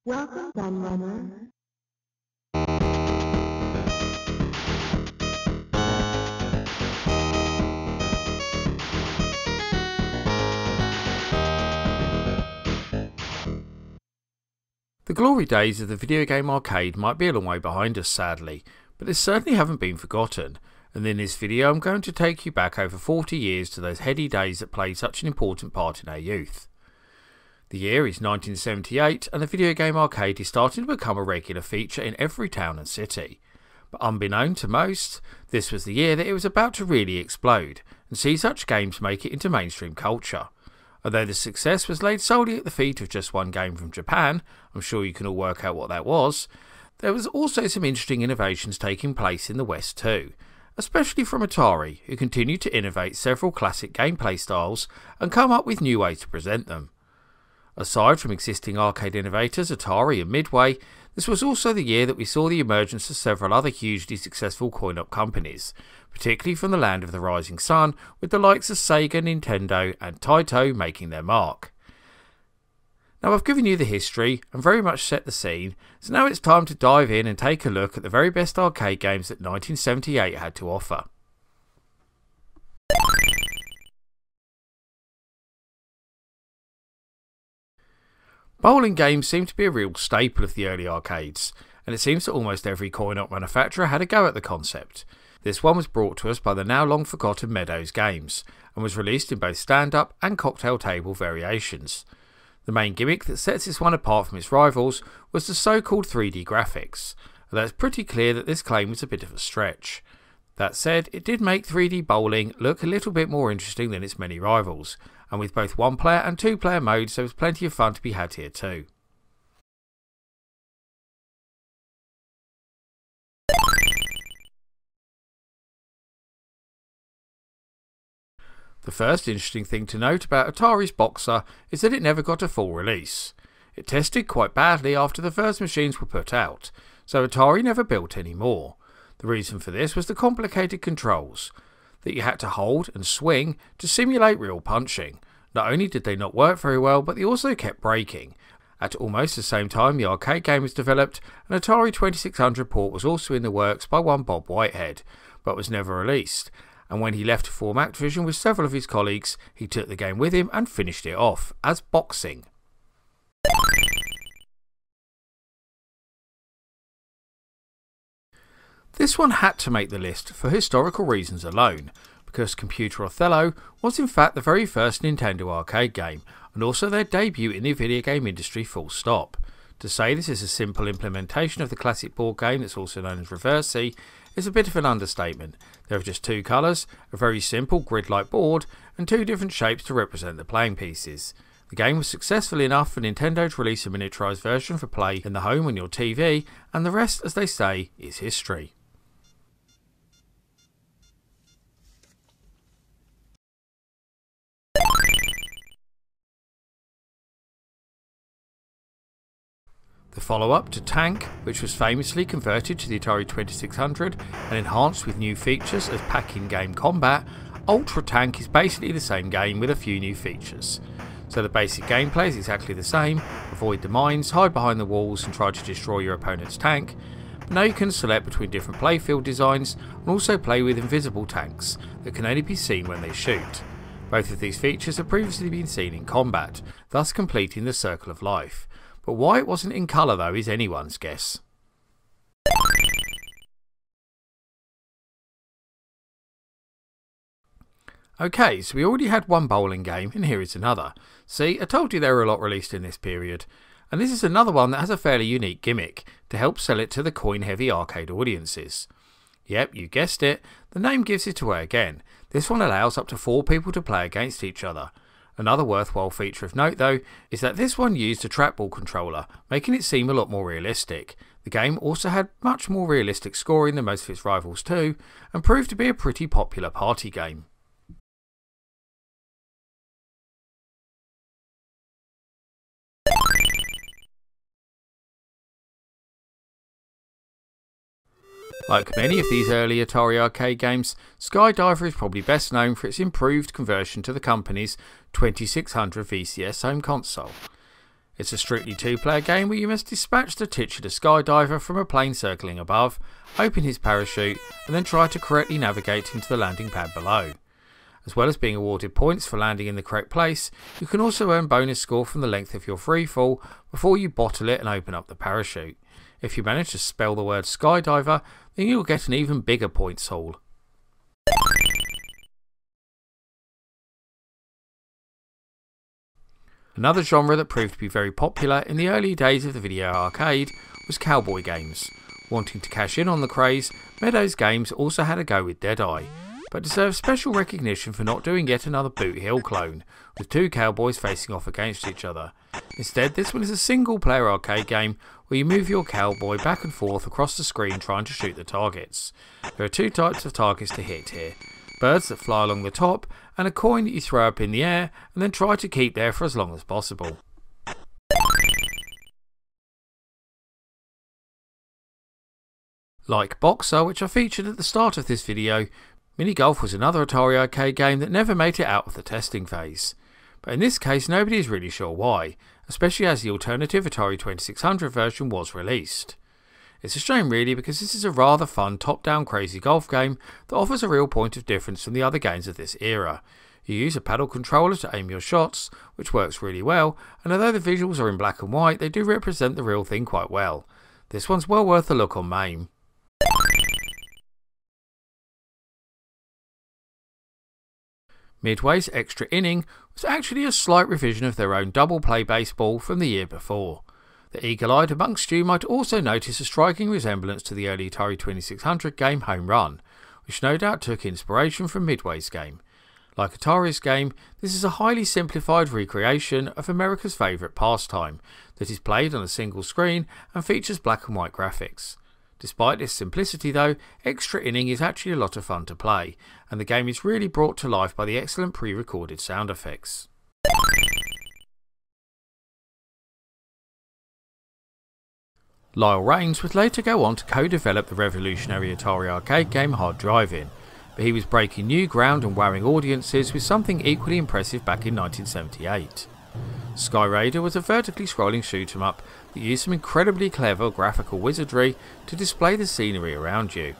Welcome, Gunrunner. The glory days of the video game arcade might be a long way behind us, sadly, but they certainly haven't been forgotten, and in this video I'm going to take you back over 40 years to those heady days that played such an important part in our youth. The year is 1978 and the video game arcade is starting to become a regular feature in every town and city. But unbeknown to most, this was the year that it was about to really explode and see such games make it into mainstream culture. Although the success was laid solely at the feet of just one game from Japan, I'm sure you can all work out what that was, there was also some interesting innovations taking place in the West too, especially from Atari, who continued to innovate several classic gameplay styles and come up with new ways to present them. Aside from existing arcade innovators Atari and Midway, this was also the year that we saw the emergence of several other hugely successful coin-op companies, particularly from the land of the rising sun, with the likes of Sega, Nintendo and Taito making their mark. Now I've given you the history and very much set the scene, so now it's time to dive in and take a look at the very best arcade games that 1978 had to offer. Bowling games seem to be a real staple of the early arcades, and it seems that almost every coin-op manufacturer had a go at the concept. This one was brought to us by the now long forgotten Meadows Games, and was released in both stand-up and cocktail table variations. The main gimmick that sets this one apart from its rivals was the so-called 3D graphics, although it's pretty clear that this claim was a bit of a stretch. That said, it did make 3D bowling look a little bit more interesting than its many rivals, and with both one-player and two-player modes there was plenty of fun to be had here too. The first interesting thing to note about Atari's Boxer is that it never got a full release. It tested quite badly after the first machines were put out, so Atari never built any more. The reason for this was the complicated controls that you had to hold and swing to simulate real punching. Not only did they not work very well, but they also kept breaking. At almost the same time the arcade game was developed, an Atari 2600 port was also in the works by one Bob Whitehead, but was never released. And when he left to form Activision with several of his colleagues, he took the game with him and finished it off as Boxing. This one had to make the list for historical reasons alone, because Computer Othello was in fact the very first Nintendo arcade game, and also their debut in the video game industry full stop. To say this is a simple implementation of the classic board game that's also known as Reversi is a bit of an understatement. There are just two colours, a very simple grid-like board, and two different shapes to represent the playing pieces. The game was successful enough for Nintendo to release a miniaturised version for play in the home on your TV, and the rest, as they say, is history. The follow-up to Tank, which was famously converted to the Atari 2600 and enhanced with new features as pack-in-game combat, Ultra Tank is basically the same game with a few new features. So the basic gameplay is exactly the same: avoid the mines, hide behind the walls and try to destroy your opponent's tank. But now you can select between different playfield designs and also play with invisible tanks that can only be seen when they shoot. Both of these features have previously been seen in combat, thus completing the circle of life. But why it wasn't in colour though is anyone's guess. Okay, so we already had one bowling game and here is another. See, I told you there were a lot released in this period. And this is another one that has a fairly unique gimmick to help sell it to the coin-heavy arcade audiences. Yep, you guessed it, the name gives it away again. This one allows up to 4 people to play against each other. Another worthwhile feature of note though is that this one used a trackball controller, making it seem a lot more realistic. The game also had much more realistic scoring than most of its rivals too, and proved to be a pretty popular party game. Like many of these early Atari arcade games, Skydiver is probably best known for its improved conversion to the company's 2600 VCS home console. It's a strictly two-player game where you must dispatch the titular Skydiver from a plane circling above, open his parachute, and then try to correctly navigate into the landing pad below. As well as being awarded points for landing in the correct place, you can also earn bonus score from the length of your freefall before you bottle it and open up the parachute. If you manage to spell the word Skydiver, then you'll get an even bigger points haul. Another genre that proved to be very popular in the early days of the video arcade was cowboy games. Wanting to cash in on the craze, Meadows Games also had a go with Deadeye, but deserves special recognition for not doing yet another Boot Hill clone, with two cowboys facing off against each other. Instead, this one is a single player arcade game where you move your cowboy back and forth across the screen trying to shoot the targets. There are two types of targets to hit here: birds that fly along the top, and a coin that you throw up in the air and then try to keep there for as long as possible. Like Boxer, which I featured at the start of this video, Mini Golf was another Atari arcade game that never made it out of the testing phase. But in this case nobody is really sure why, especially as the alternative Atari 2600 version was released. It's a shame really, because this is a rather fun top-down crazy golf game that offers a real point of difference from the other games of this era. You use a paddle controller to aim your shots, which works really well, and although the visuals are in black and white, they do represent the real thing quite well. This one's well worth a look on MAME. Midway's Extra Inning was actually a slight revision of their own double play baseball from the year before. The eagle-eyed amongst you might also notice a striking resemblance to the early Atari 2600 game Home Run, which no doubt took inspiration from Midway's game. Like Atari's game, this is a highly simplified recreation of America's favourite pastime that is played on a single screen and features black and white graphics. Despite this simplicity though, Extra Inning is actually a lot of fun to play, and the game is really brought to life by the excellent pre-recorded sound effects. Lyle Rains would later go on to co-develop the revolutionary Atari arcade game Hard Driving, but he was breaking new ground and wowing audiences with something equally impressive back in 1978. Skyraider was a vertically scrolling shoot 'em up that used some incredibly clever graphical wizardry to display the scenery around you.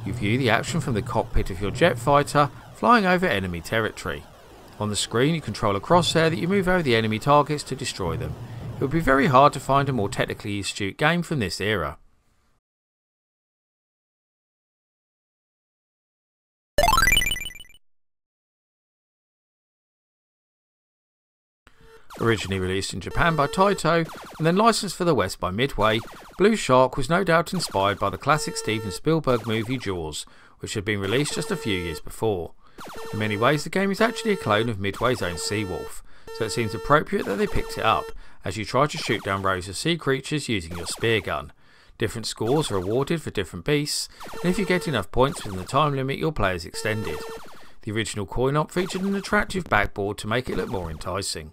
You view the action from the cockpit of your jet fighter flying over enemy territory. On the screen you control a crosshair that you move over the enemy targets to destroy them. It would be very hard to find a more technically astute game from this era. Originally released in Japan by Taito and then licensed for the West by Midway, Blue Shark was no doubt inspired by the classic Steven Spielberg movie Jaws, which had been released just a few years before. In many ways the game is actually a clone of Midway's own Seawolf, so it seems appropriate that they picked it up, as you try to shoot down rows of sea creatures using your spear gun. Different scores are awarded for different beasts, and if you get enough points within the time limit your play is extended. The original Coinop featured an attractive backboard to make it look more enticing.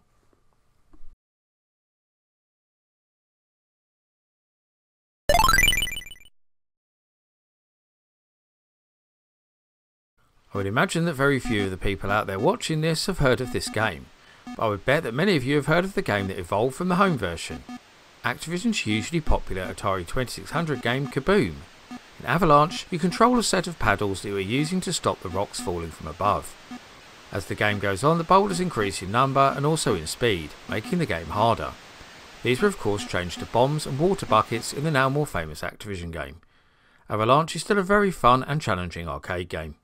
I would imagine that very few of the people out there watching this have heard of this game, but I would bet that many of you have heard of the game that evolved from the home version. Activision's hugely popular Atari 2600 game Kaboom. In Avalanche, you control a set of paddles that you are using to stop the rocks falling from above. As the game goes on, the boulders increase in number and also in speed, making the game harder. These were of course changed to bombs and water buckets in the now more famous Activision game. Avalanche is still a very fun and challenging arcade game.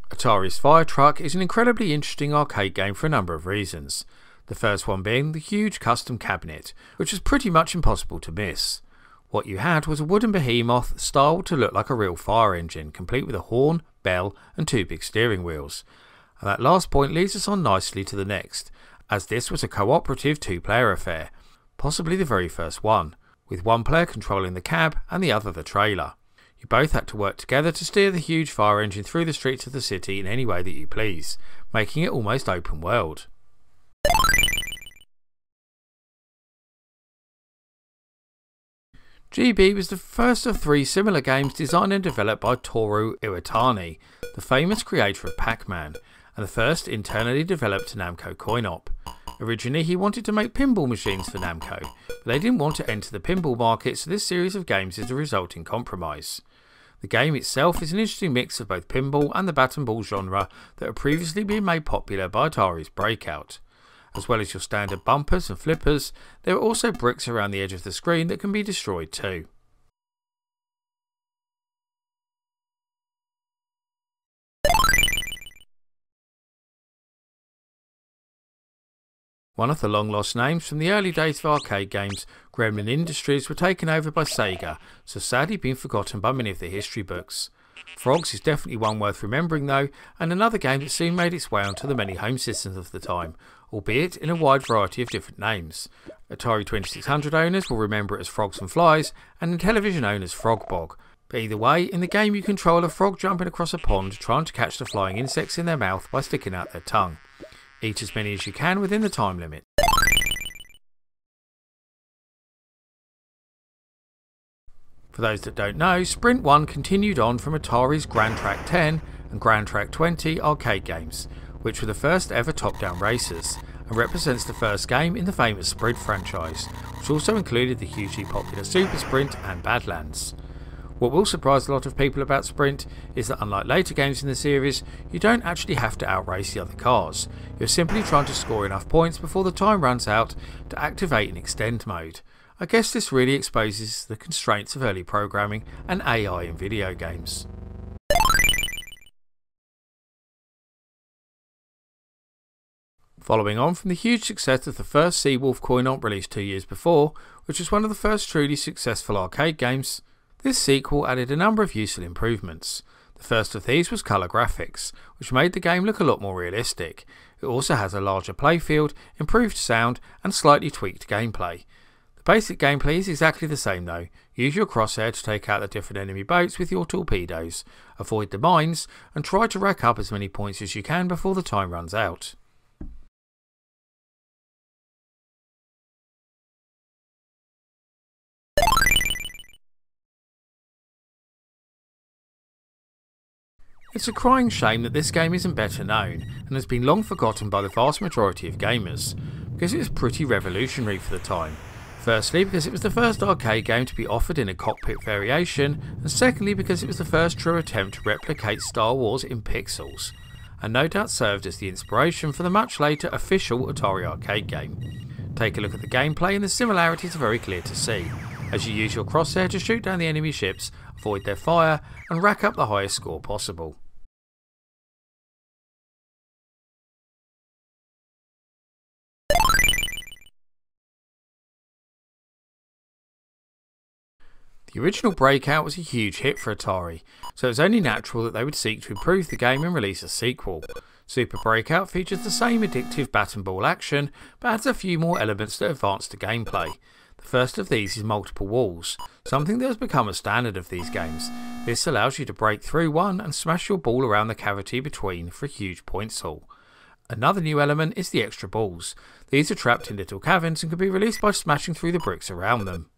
Atari's Fire Truck is an incredibly interesting arcade game for a number of reasons. The first one being the huge custom cabinet, which was pretty much impossible to miss. What you had was a wooden behemoth styled to look like a real fire engine, complete with a horn, bell and two big steering wheels. And that last point leads us on nicely to the next, as this was a cooperative two-player affair, possibly the very first one, with one player controlling the cab and the other the trailer. You both had to work together to steer the huge fire engine through the streets of the city in any way that you please, making it almost open world. GB was the first of three similar games designed and developed by Toru Iwatani, the famous creator of Pac-Man, and the first internally developed Namco Coinop. Originally he wanted to make pinball machines for Namco, but they didn't want to enter the pinball market, so this series of games is a resulting compromise. The game itself is an interesting mix of both pinball and the bat and ball genre that had previously been made popular by Atari's Breakout. As well as your standard bumpers and flippers, there are also bricks around the edge of the screen that can be destroyed too. One of the long-lost names from the early days of arcade games, Gremlin Industries were taken over by Sega, so sadly been forgotten by many of the history books. Frogs is definitely one worth remembering though, and another game that soon made its way onto the many home systems of the time, albeit in a wide variety of different names. Atari 2600 owners will remember it as Frogs and Flies, and Intellivision owners Frog Bog. But either way, in the game you control a frog jumping across a pond trying to catch the flying insects in their mouth by sticking out their tongue. Eat as many as you can within the time limit. For those that don't know, Sprint 1 continued on from Atari's Grand Track 10 and Grand Track 20 arcade games, which were the first ever top-down races, and represents the first game in the famous Sprint franchise, which also included the hugely popular Super Sprint and Badlands. What will surprise a lot of people about Sprint is that unlike later games in the series, you don't actually have to outrace the other cars. You're simply trying to score enough points before the time runs out to activate an extend mode. I guess this really exposes the constraints of early programming and AI in video games. Following on from the huge success of the first Wolf Coinop released 2 years before, which was one of the first truly successful arcade games, this sequel added a number of useful improvements. The first of these was colour graphics, which made the game look a lot more realistic. It also has a larger playfield, improved sound and slightly tweaked gameplay. The basic gameplay is exactly the same though. Use your crosshair to take out the different enemy boats with your torpedoes, avoid the mines and try to rack up as many points as you can before the time runs out. It's a crying shame that this game isn't better known and has been long forgotten by the vast majority of gamers, because it was pretty revolutionary for the time. Firstly because it was the first arcade game to be offered in a cockpit variation, and secondly because it was the first true attempt to replicate Star Wars in pixels, and no doubt served as the inspiration for the much later official Atari arcade game. Take a look at the gameplay and the similarities are very clear to see, as you use your crosshair to shoot down the enemy ships, avoid their fire and rack up the highest score possible. The original Breakout was a huge hit for Atari, so it was only natural that they would seek to improve the game and release a sequel. Super Breakout features the same addictive bat and ball action, but adds a few more elements that advance the gameplay. The first of these is multiple walls, something that has become a standard of these games. This allows you to break through one and smash your ball around the cavity between for a huge points haul. Another new element is the extra balls. These are trapped in little caverns and can be released by smashing through the bricks around them.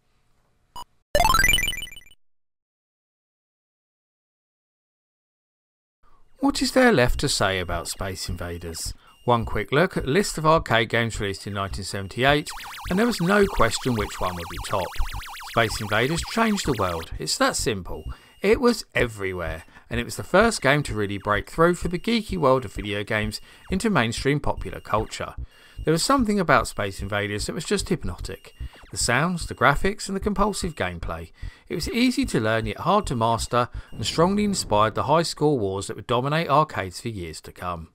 What is there left to say about Space Invaders? One quick look at a list of arcade games released in 1978 and there was no question which one would be top. Space Invaders changed the world, it's that simple. It was everywhere and it was the first game to really break through from the geeky world of video games into mainstream popular culture. There was something about Space Invaders that was just hypnotic. The sounds, the graphics and the compulsive gameplay. It was easy to learn yet hard to master and strongly inspired the high score wars that would dominate arcades for years to come.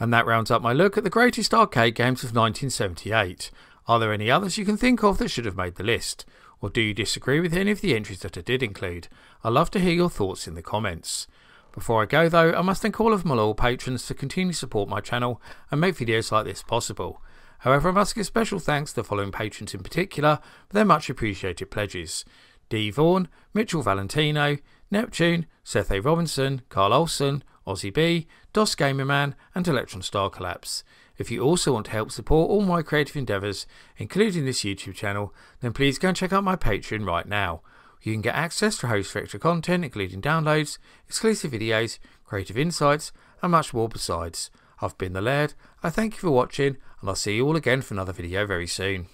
And that rounds up my look at the greatest arcade games of 1978. Are there any others you can think of that should have made the list? Or do you disagree with any of the entries that I did include? I'd love to hear your thoughts in the comments. Before I go though, I must thank all of my loyal patrons to continue to support my channel and make videos like this possible. However, I must give special thanks to the following patrons in particular for their much appreciated pledges: D. Vaughan, Mitchell Valentino, Neptune, Seth A. Robinson, Carl Olsen, Aussie B, DOS Gamerman and Electron Star Collapse. If you also want to help support all my creative endeavours, including this YouTube channel, then please go and check out my Patreon right now. You can get access to host for extra content, including downloads, exclusive videos, creative insights, and much more besides. I've been the Laird, I thank you for watching, and I'll see you all again for another video very soon.